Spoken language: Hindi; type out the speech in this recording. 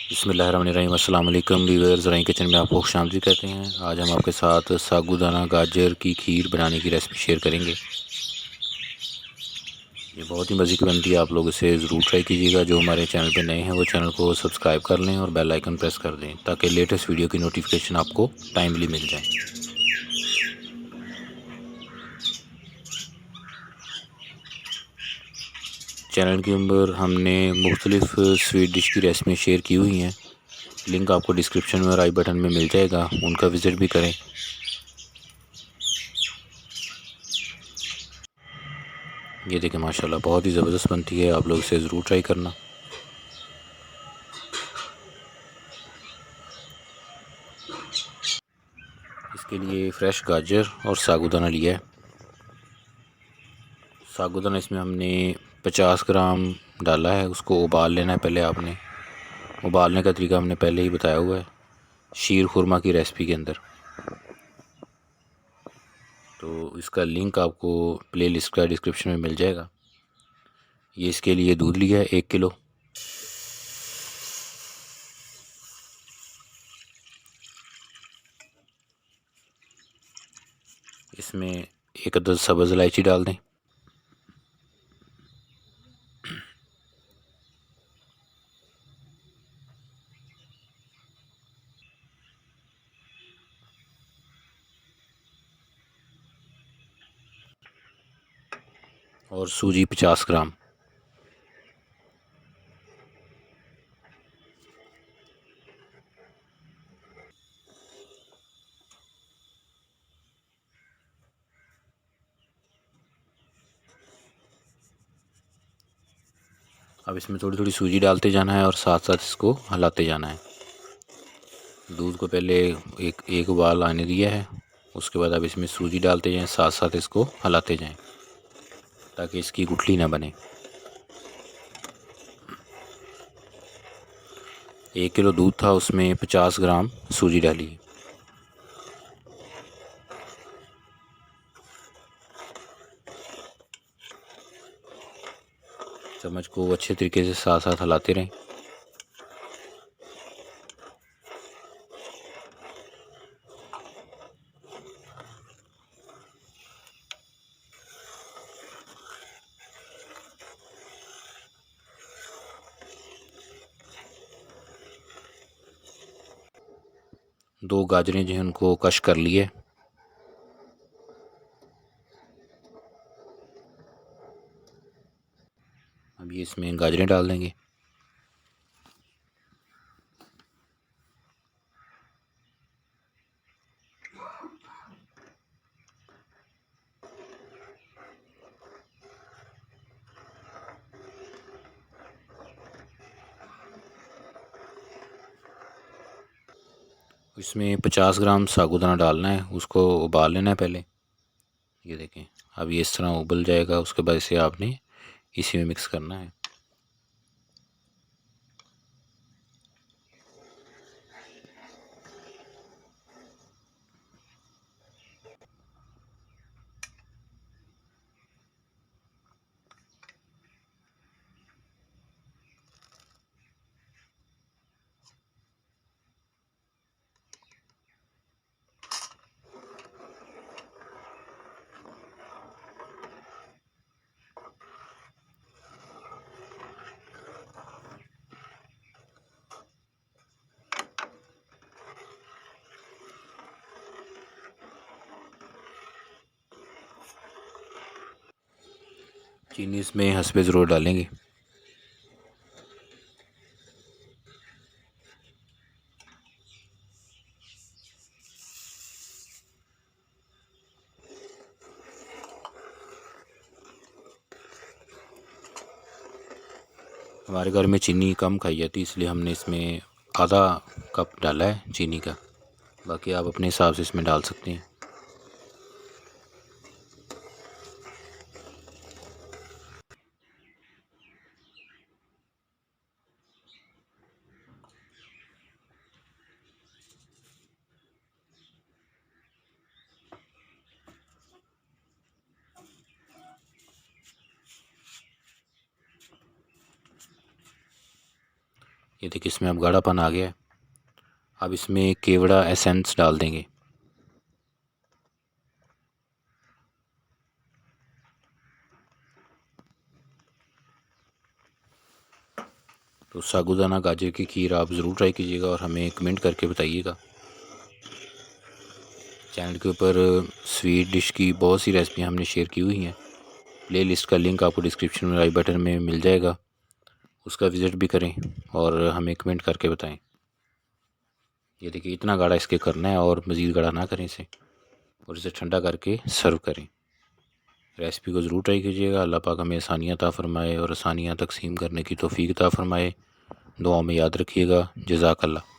बिस्मिल्लाहिर्रहमानिर्रहीम। अस्सलाम वालेकुम व्यूअर्स, रही किचन में आपको खुशामदीद कहते हैं। आज हम आपके साथ सागूदाना गाजर की खीर बनाने की रेसिपी शेयर करेंगे। ये बहुत ही मज़े की बनती है, आप लोग इसे ज़रूर ट्राई कीजिएगा। जो हमारे चैनल पे नए हैं वो चैनल को सब्सक्राइब कर लें और बेल आइकन प्रेस कर दें ताकि लेटेस्ट वीडियो की नोटिफिकेशन आपको टाइमली मिल जाए। चैनल के ऊपर हमने मुख्तलिफ़ स्वीट डिश की रेसिपी शेयर की हुई हैं, लिंक आपको डिस्क्रिप्शन में और आई बटन में मिल जाएगा, उनका विज़िट भी करें। ये देखें माशाल्लाह बहुत ही ज़बरदस्त बनती है, आप लोग इसे ज़रूर ट्राई करना। इसके लिए फ़्रेश गाजर और सागूदाना लिया है। सागूदाना इसमें हमने 50 ग्राम डाला है, उसको उबाल लेना है पहले आपने। उबालने का तरीका हमने पहले ही बताया हुआ है शीर खुरमा की रेसिपी के अंदर, तो इसका लिंक आपको प्ले लिस्ट का डिस्क्रिप्शन में मिल जाएगा। ये इसके लिए दूध लिया है 1 किलो। इसमें एक अदद सब्ज़ इलायची डाल दें। और सूजी 50 ग्राम। अब इसमें थोड़ी थोड़ी सूजी डालते जाना है और साथ साथ इसको हिलाते जाना है। दूध को पहले एक उबाल आने दिया है, उसके बाद अब इसमें सूजी डालते जाएं, साथ साथ इसको हिलाते जाएं ताकि इसकी गुठली ना बने। 1 किलो दूध था, उसमें 50 ग्राम सूजी डाली। चम्मच को अच्छे तरीके से साथ साथ हिलाते रहें। दो गाजरें जो हैं उनको कश कर लिए। अब ये इसमें गाजरें डाल देंगे। इसमें 50 ग्राम साबूदाना डालना है, उसको उबाल लेना है पहले। ये देखें अब ये इस तरह उबल जाएगा, उसके बाद इसे आपने इसी में मिक्स करना है। चीनी इसमें हस्बे ज़रूर डालेंगे। हमारे घर में चीनी कम खाई जाती है, इसलिए हमने इसमें आधा कप डाला है चीनी का, बाकी आप अपने हिसाब से इसमें डाल सकते हैं। ये देखिए इसमें अब गाढ़ापन आ गया है। अब इसमें केवड़ा एसेंस डाल देंगे। तो साबूदाना गाजर की खीर आप ज़रूर ट्राई कीजिएगा और हमें कमेंट करके बताइएगा। चैनल के ऊपर स्वीट डिश की बहुत सी रेसिपियाँ हमने शेयर की हुई हैं। प्लेलिस्ट का लिंक आपको डिस्क्रिप्शन में आई बटन में मिल जाएगा, उसका विज़िट भी करें और हमें कमेंट करके बताएं। ये देखिए इतना गाढ़ा इसके करना है और मज़ीद गाढ़ा ना करें इसे, और इसे ठंडा करके सर्व करें। रेसिपी को ज़रूर ट्राई कीजिएगा। अल्लाह पाक हमें आसानियाँ अता फ़रमाए और आसानियाँ तकसीम करने की तौफ़ीक अता फ़रमाए। दुआ में याद रखिएगा। जज़ाकल्लाह।